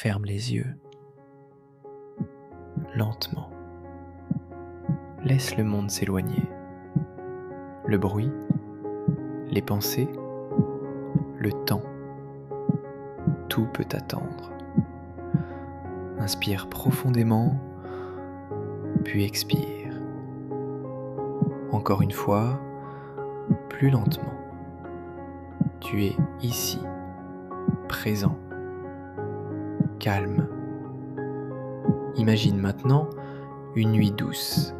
Ferme les yeux, lentement. Laisse le monde s'éloigner. Le bruit, les pensées, le temps, tout peut attendre. Inspire profondément, puis expire. Encore une fois, plus lentement. Tu es ici, présent, calme. Imagine maintenant une nuit douce,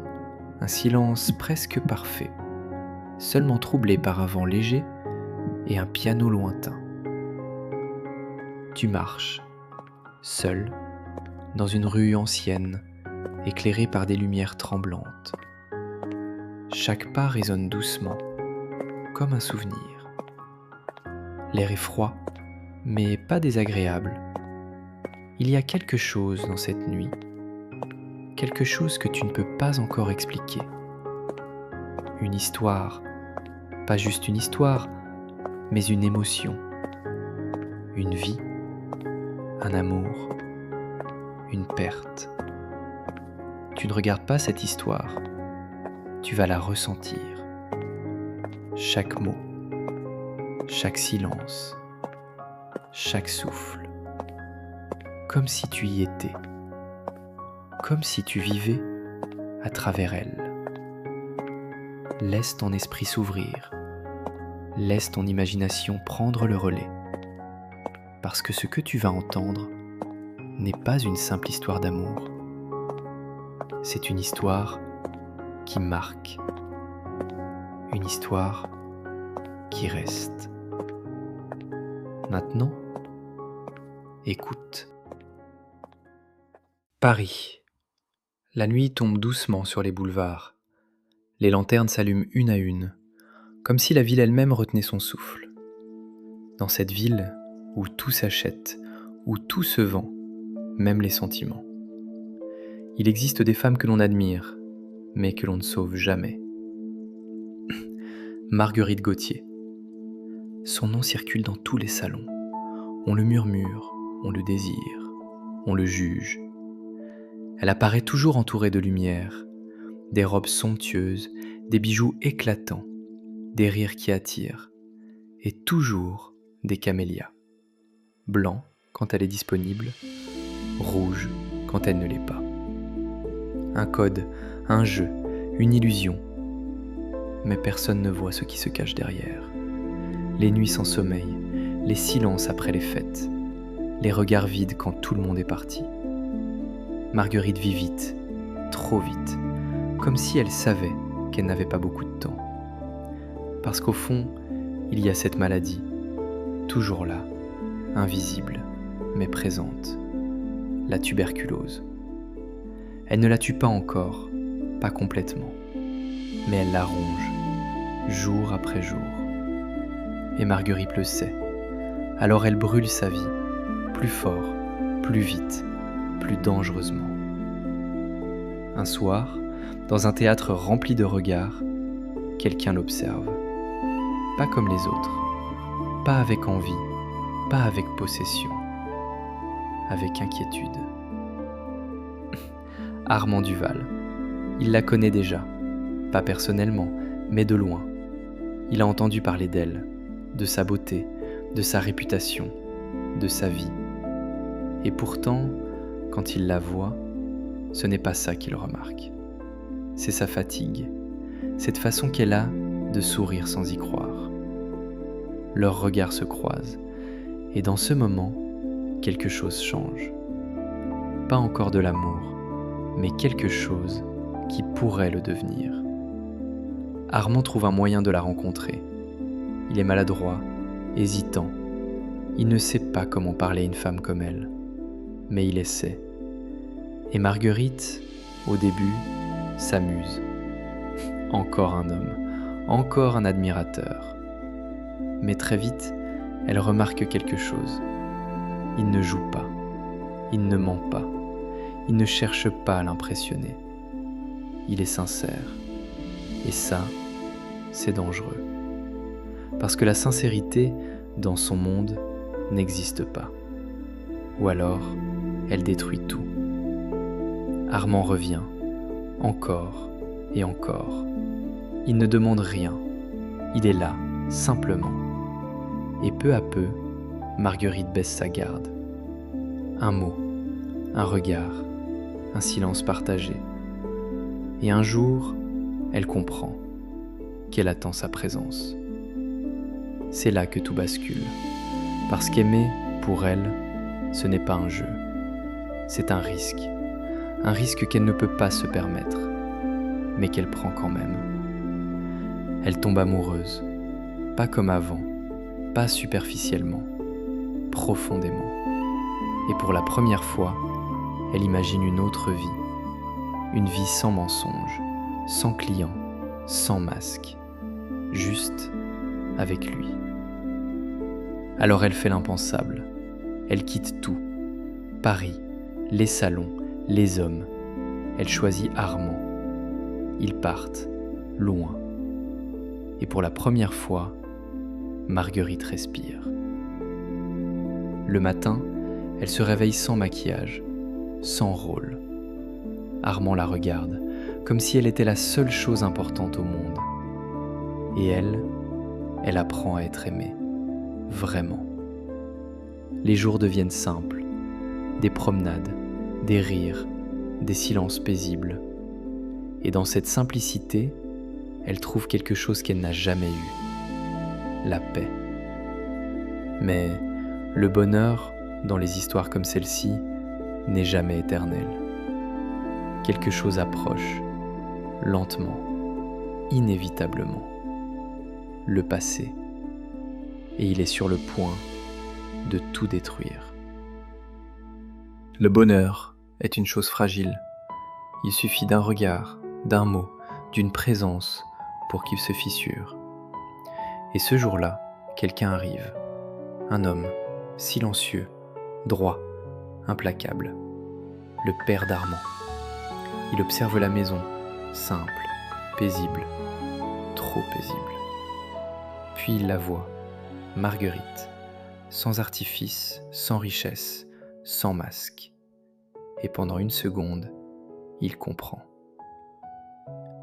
un silence presque parfait, seulement troublé par un vent léger et un piano lointain. Tu marches, seul, dans une rue ancienne, éclairée par des lumières tremblantes. Chaque pas résonne doucement, comme un souvenir. L'air est froid, mais pas désagréable. Il y a quelque chose dans cette nuit, quelque chose que tu ne peux pas encore expliquer. Une histoire, pas juste une histoire, mais une émotion, une vie, un amour, une perte. Tu ne regardes pas cette histoire, tu vas la ressentir. Chaque mot, chaque silence, chaque souffle, comme si tu y étais, comme si tu vivais à travers elle. Laisse ton esprit s'ouvrir, laisse ton imagination prendre le relais, parce que ce que tu vas entendre n'est pas une simple histoire d'amour, c'est une histoire qui marque, une histoire qui reste. Maintenant, écoute. Paris. La nuit tombe doucement sur les boulevards. Les lanternes s'allument une à une, comme si la ville elle-même retenait son souffle. Dans cette ville où tout s'achète, où tout se vend, même les sentiments. Il existe des femmes que l'on admire, mais que l'on ne sauve jamais. Marguerite Gauthier. Son nom circule dans tous les salons. On le murmure, on le désire, on le juge. Elle apparaît toujours entourée de lumière, des robes somptueuses, des bijoux éclatants, des rires qui attirent, et toujours des camélias. Blanc quand elle est disponible, rouge quand elle ne l'est pas. Un code, un jeu, une illusion. Mais personne ne voit ce qui se cache derrière. Les nuits sans sommeil, les silences après les fêtes, les regards vides quand tout le monde est parti. Marguerite vit vite, trop vite, comme si elle savait qu'elle n'avait pas beaucoup de temps. Parce qu'au fond, il y a cette maladie, toujours là, invisible, mais présente, la tuberculose. Elle ne la tue pas encore, pas complètement, mais elle la ronge, jour après jour. Et Marguerite le sait, alors elle brûle sa vie, plus fort, plus vite, plus dangereusement. Un soir, dans un théâtre rempli de regards, quelqu'un l'observe. Pas comme les autres, pas avec envie, pas avec possession, avec inquiétude. Armand Duval. Il la connaît déjà, pas personnellement, mais de loin. Il a entendu parler d'elle, de sa beauté, de sa réputation, de sa vie. Et pourtant, quand il la voit, ce n'est pas ça qu'il remarque. C'est sa fatigue, cette façon qu'elle a de sourire sans y croire. Leurs regards se croisent, et dans ce moment, quelque chose change. Pas encore de l'amour, mais quelque chose qui pourrait le devenir. Armand trouve un moyen de la rencontrer. Il est maladroit, hésitant. Il ne sait pas comment parler à une femme comme elle, mais il essaie. Et Marguerite, au début, s'amuse. Encore un homme, encore un admirateur. Mais très vite, elle remarque quelque chose. Il ne joue pas, il ne ment pas, il ne cherche pas à l'impressionner. Il est sincère. Et ça, c'est dangereux. Parce que la sincérité, dans son monde, n'existe pas. Ou alors, elle détruit tout. Armand revient, encore et encore. Il ne demande rien, il est là, simplement. Et peu à peu, Marguerite baisse sa garde. Un mot, un regard, un silence partagé. Et un jour, elle comprend qu'elle attend sa présence. C'est là que tout bascule, parce qu'aimer, pour elle, ce n'est pas un jeu, c'est un risque qu'elle ne peut pas se permettre, mais qu'elle prend quand même. Elle tombe amoureuse, pas comme avant, pas superficiellement, profondément. Et pour la première fois, elle imagine une autre vie, une vie sans mensonge, sans client, sans masque, juste avec lui. Alors elle fait l'impensable, elle quitte tout, Paris, les salons, les hommes, elle choisit Armand. Ils partent, loin. Et pour la première fois, Marguerite respire. Le matin, elle se réveille sans maquillage, sans rôle. Armand la regarde, comme si elle était la seule chose importante au monde. Et elle apprend à être aimée, vraiment. Les jours deviennent simples, des promenades, des rires, des silences paisibles. Et dans cette simplicité, elle trouve quelque chose qu'elle n'a jamais eu, la paix. Mais le bonheur, dans les histoires comme celle-ci, n'est jamais éternel. Quelque chose approche, lentement, inévitablement. Le passé. Et il est sur le point de tout détruire. Le bonheur est une chose fragile. Il suffit d'un regard, d'un mot, d'une présence pour qu'il se fissure. Et ce jour-là, quelqu'un arrive. Un homme, silencieux, droit, implacable. Le père d'Armand. Il observe la maison, simple, paisible, trop paisible. Puis il la voit, Marguerite, sans artifice, sans richesse, sans masque. Et pendant une seconde, il comprend.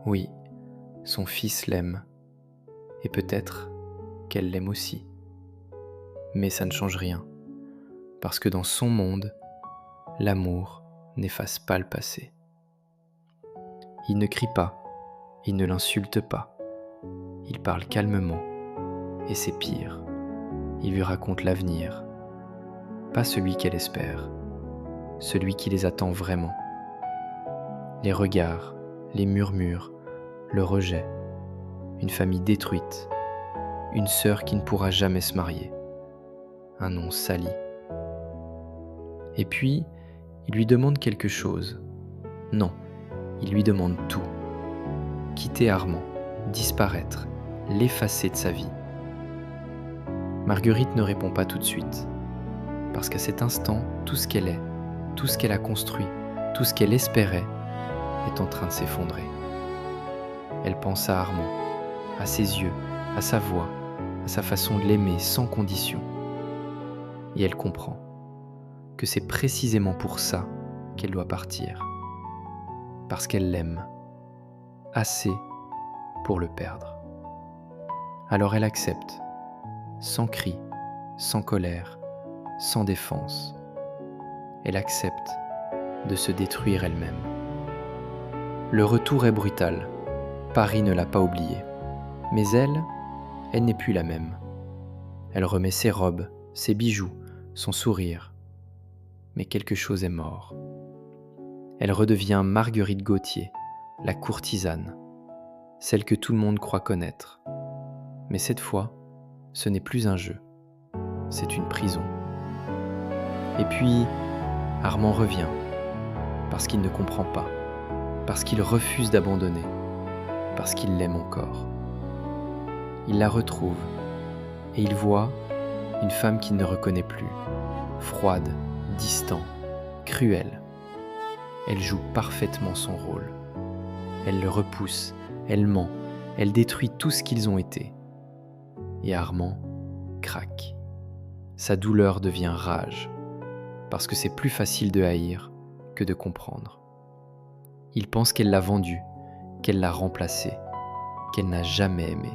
Oui, son fils l'aime, et peut-être qu'elle l'aime aussi. Mais ça ne change rien, parce que dans son monde, l'amour n'efface pas le passé. Il ne crie pas, il ne l'insulte pas, il parle calmement, et c'est pire, il lui raconte l'avenir, pas celui qu'elle espère, celui qui les attend vraiment. Les regards, les murmures, le rejet, une famille détruite, une sœur qui ne pourra jamais se marier, un nom sali. Et puis, il lui demande quelque chose. Non, il lui demande tout. Quitter Armand, disparaître, l'effacer de sa vie. Marguerite ne répond pas tout de suite, parce qu'à cet instant, tout ce qu'elle est, tout ce qu'elle a construit, tout ce qu'elle espérait, est en train de s'effondrer. Elle pense à Armand, à ses yeux, à sa voix, à sa façon de l'aimer sans condition. Et elle comprend que c'est précisément pour ça qu'elle doit partir. Parce qu'elle l'aime, assez pour le perdre. Alors elle accepte, sans cri, sans colère, sans défense. Elle accepte de se détruire elle-même. Le retour est brutal. Paris ne l'a pas oubliée. Mais elle n'est plus la même. Elle remet ses robes, ses bijoux, son sourire. Mais quelque chose est mort. Elle redevient Marguerite Gauthier, la courtisane, celle que tout le monde croit connaître. Mais cette fois, ce n'est plus un jeu, c'est une prison. Et puis, Armand revient, parce qu'il ne comprend pas, parce qu'il refuse d'abandonner, parce qu'il l'aime encore. Il la retrouve, et il voit une femme qu'il ne reconnaît plus, froide, distante, cruelle. Elle joue parfaitement son rôle. Elle le repousse, elle ment, elle détruit tout ce qu'ils ont été. Et Armand craque. Sa douleur devient rage. parce que c'est plus facile de haïr que de comprendre. Il pense qu'elle l'a vendu, qu'elle l'a remplacé, qu'elle n'a jamais aimé.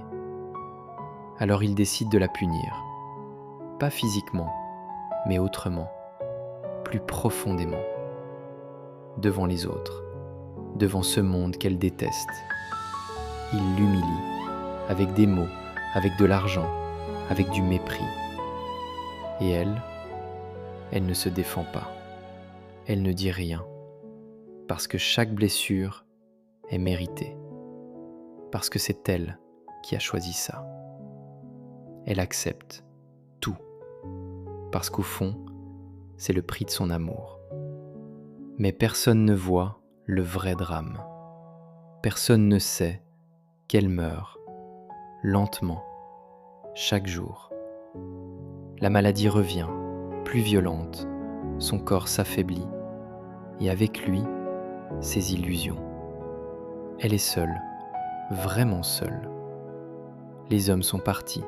Alors il décide de la punir, pas physiquement, mais autrement, plus profondément, devant les autres, devant ce monde qu'elle déteste. Il l'humilie, avec des mots, avec de l'argent, avec du mépris. Et elle ne se défend pas, elle ne dit rien, parce que chaque blessure est méritée, parce que c'est elle qui a choisi ça. Elle accepte tout, parce qu'au fond, c'est le prix de son amour. Mais personne ne voit le vrai drame. Personne ne sait qu'elle meurt, lentement, chaque jour. La maladie revient, plus violente, son corps s'affaiblit, et avec lui, ses illusions. Elle est seule, vraiment seule. Les hommes sont partis,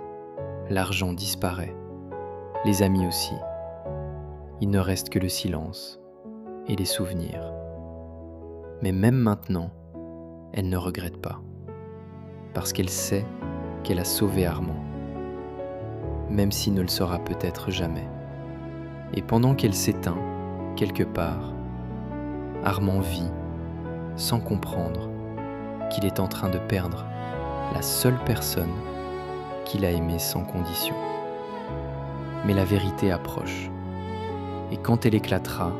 l'argent disparaît, les amis aussi. Il ne reste que le silence et les souvenirs. Mais même maintenant, elle ne regrette pas, parce qu'elle sait qu'elle a sauvé Armand, même s'il ne le saura peut-être jamais. Et pendant qu'elle s'éteint, quelque part, Armand vit, sans comprendre, qu'il est en train de perdre la seule personne qu'il a aimée sans condition. Mais la vérité approche, et quand elle éclatera,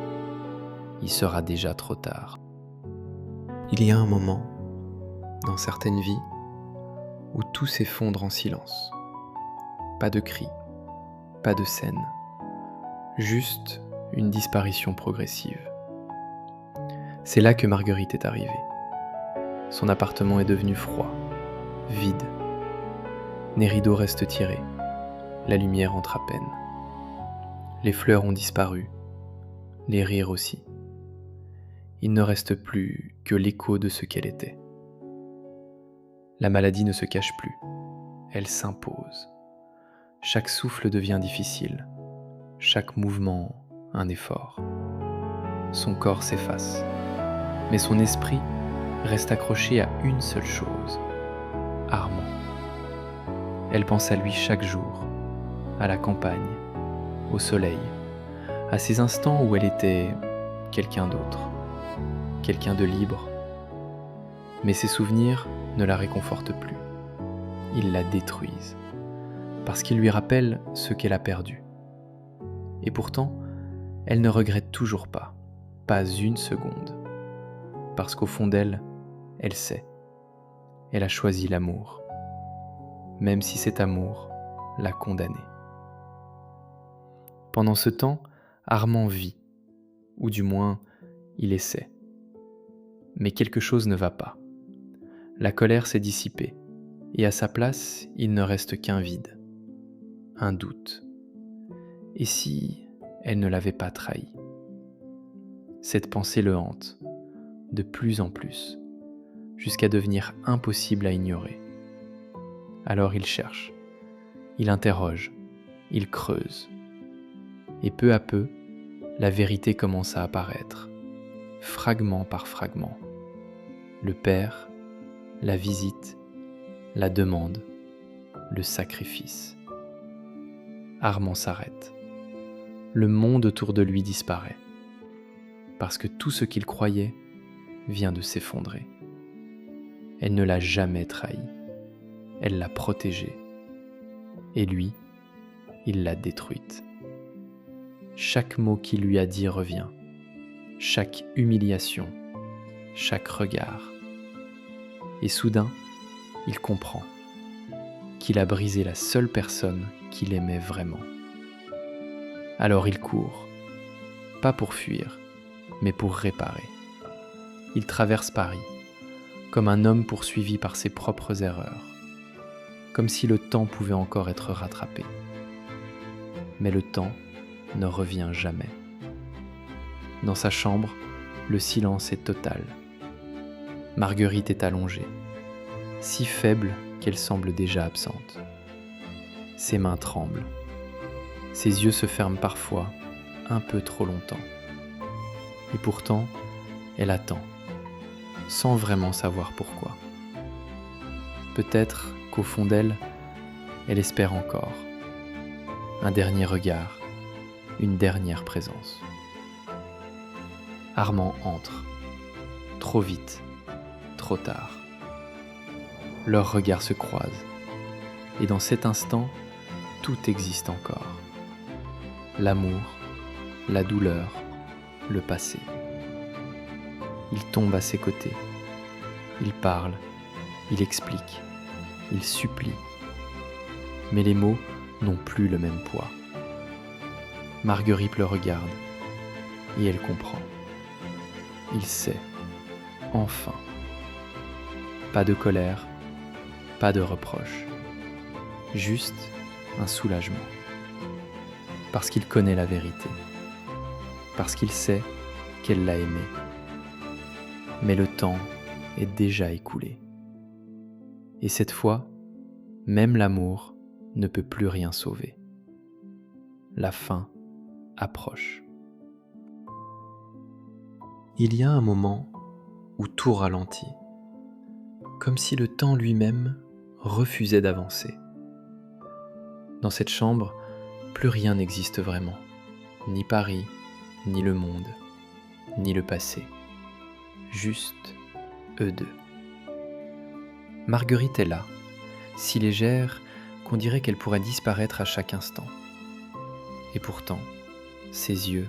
il sera déjà trop tard. Il y a un moment, dans certaines vies, où tout s'effondre en silence. Pas de cris, pas de scène, juste une disparition progressive. C'est là que Marguerite est arrivée. Son appartement est devenu froid, vide. Les rideaux restent tirés, la lumière entre à peine. Les fleurs ont disparu, les rires aussi. Il ne reste plus que l'écho de ce qu'elle était. La maladie ne se cache plus, elle s'impose. Chaque souffle devient difficile, chaque mouvement un effort. Son corps s'efface, mais son esprit reste accroché à une seule chose, Armand. Elle pense à lui chaque jour, à la campagne, au soleil, à ces instants où elle était quelqu'un d'autre, quelqu'un de libre. Mais ces souvenirs ne la réconfortent plus. Ils la détruisent, parce qu'ils lui rappellent ce qu'elle a perdu. Et pourtant, elle ne regrette toujours pas une seconde, parce qu'au fond d'elle, elle sait. Elle a choisi l'amour, même si cet amour l'a condamnée. Pendant ce temps, Armand vit, ou du moins, il essaie. Mais quelque chose ne va pas. La colère s'est dissipée, et à sa place, il ne reste qu'un vide, un doute. Et si elle ne l'avait pas trahi ? Cette pensée le hante, de plus en plus, jusqu'à devenir impossible à ignorer. Alors il cherche, il interroge, il creuse. Et peu à peu, la vérité commence à apparaître, fragment par fragment. Le père, la visite, la demande, le sacrifice. Armand s'arrête. Le monde autour de lui disparaît, parce que tout ce qu'il croyait vient de s'effondrer. Elle ne l'a jamais trahi, elle l'a protégée, et lui, il l'a détruite. Chaque mot qu'il lui a dit revient, chaque humiliation, chaque regard. Et soudain, il comprend qu'il a brisé la seule personne qu'il aimait vraiment. Alors il court, pas pour fuir, mais pour réparer. Il traverse Paris, comme un homme poursuivi par ses propres erreurs, comme si le temps pouvait encore être rattrapé. Mais le temps ne revient jamais. Dans sa chambre, le silence est total. Marguerite est allongée, si faible qu'elle semble déjà absente. Ses mains tremblent. Ses yeux se ferment parfois, un peu trop longtemps. Et pourtant, elle attend, sans vraiment savoir pourquoi. Peut-être qu'au fond d'elle, elle espère encore. Un dernier regard, une dernière présence. Armand entre. Trop vite, trop tard. Leurs regards se croisent. Et dans cet instant, tout existe encore. L'amour, la douleur, le passé. Il tombe à ses côtés. Il parle, il explique, il supplie. Mais les mots n'ont plus le même poids. Marguerite le regarde et elle comprend. Il sait, enfin. Pas de colère, pas de reproche. Juste un soulagement. Parce qu'il connaît la vérité. Parce qu'il sait qu'elle l'a aimé. Mais le temps est déjà écoulé. Et cette fois, même l'amour ne peut plus rien sauver. La fin approche. Il y a un moment où tout ralentit, comme si le temps lui-même refusait d'avancer. Dans cette chambre, plus rien n'existe vraiment, ni Paris, ni le monde, ni le passé, juste eux deux. Marguerite est là, si légère qu'on dirait qu'elle pourrait disparaître à chaque instant. Et pourtant, ses yeux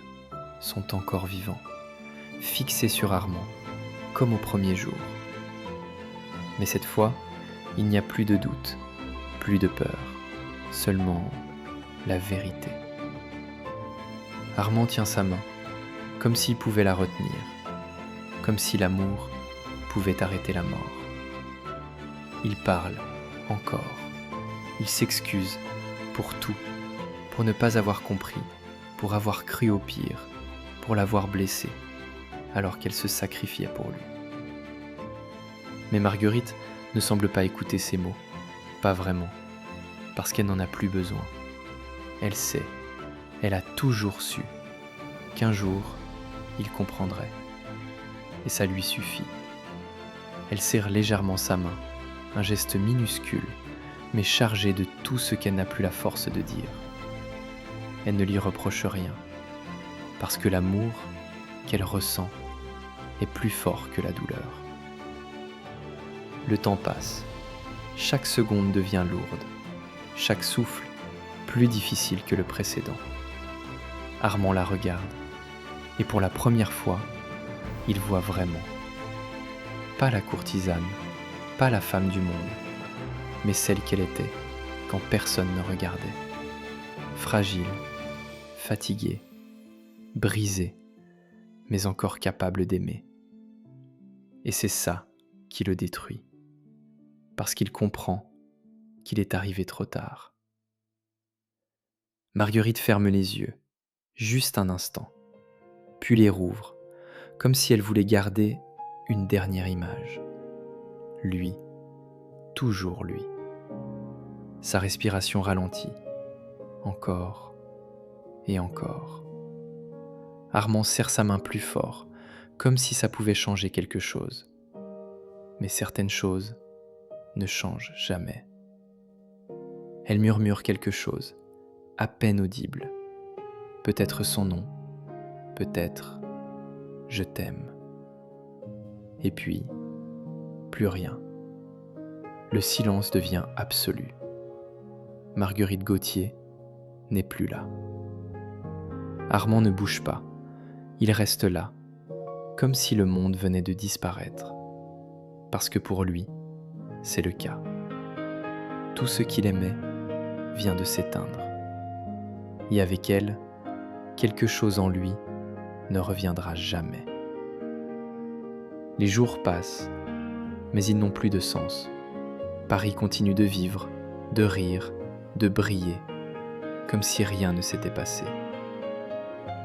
sont encore vivants, fixés sur Armand, comme au premier jour. Mais cette fois, il n'y a plus de doute, plus de peur, seulement la vérité. Armand tient sa main, comme s'il pouvait la retenir, comme si l'amour pouvait arrêter la mort. Il parle, encore. Il s'excuse pour tout, pour ne pas avoir compris, pour avoir cru au pire, pour l'avoir blessé, alors qu'elle se sacrifiait pour lui. Mais Marguerite ne semble pas écouter ces mots, pas vraiment, parce qu'elle n'en a plus besoin. Elle sait, elle a toujours su, qu'un jour, il comprendrait. Et ça lui suffit. Elle serre légèrement sa main, un geste minuscule, mais chargé de tout ce qu'elle n'a plus la force de dire. Elle ne lui reproche rien, parce que l'amour qu'elle ressent est plus fort que la douleur. Le temps passe, chaque seconde devient lourde, chaque souffle plus difficile que le précédent. Armand la regarde, et pour la première fois, il voit vraiment. Pas la courtisane, pas la femme du monde, mais celle qu'elle était quand personne ne regardait. Fragile, fatiguée, brisée, mais encore capable d'aimer. Et c'est ça qui le détruit, parce qu'il comprend qu'il est arrivé trop tard. Marguerite ferme les yeux, juste un instant, puis les rouvre, comme si elle voulait garder une dernière image. Lui, toujours lui. Sa respiration ralentit, encore et encore. Armand serre sa main plus fort, comme si ça pouvait changer quelque chose. Mais certaines choses ne changent jamais. Elle murmure quelque chose, à peine audible. Peut-être son nom, peut-être « je t'aime ». Et puis, plus rien. Le silence devient absolu. Marguerite Gauthier n'est plus là. Armand ne bouge pas. Il reste là, comme si le monde venait de disparaître. Parce que pour lui, c'est le cas. Tout ce qu'il aimait vient de s'éteindre. Et avec elle, quelque chose en lui ne reviendra jamais. Les jours passent, mais ils n'ont plus de sens. Paris continue de vivre, de rire, de briller, comme si rien ne s'était passé.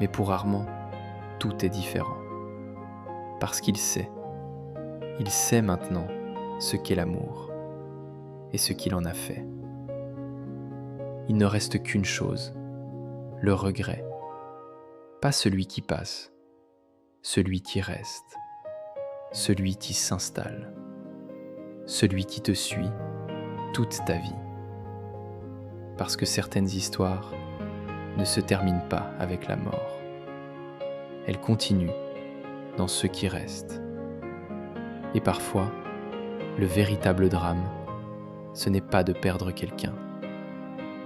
Mais pour Armand, tout est différent. Parce qu'il sait maintenant ce qu'est l'amour et ce qu'il en a fait. Il ne reste qu'une chose, le regret. pas celui qui passe, celui qui reste, celui qui s'installe, celui qui te suit toute ta vie. Parce que certaines histoires ne se terminent pas avec la mort. Elles continuent dans ceux qui restent. Et parfois, le véritable drame, ce n'est pas de perdre quelqu'un,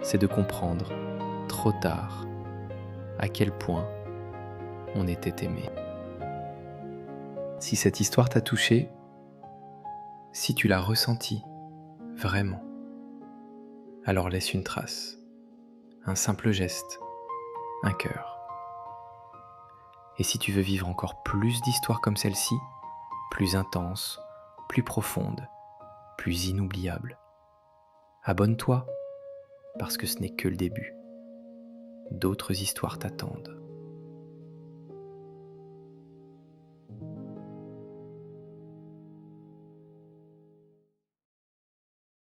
c'est de comprendre, trop tard, à quel point on était aimé. Si cette histoire t'a touché, si tu l'as ressentie, vraiment, alors laisse une trace, un simple geste, un cœur. Et si tu veux vivre encore plus d'histoires comme celle-ci, plus intenses, plus profondes, plus inoubliables, abonne-toi, parce que ce n'est que le début. D'autres histoires t'attendent.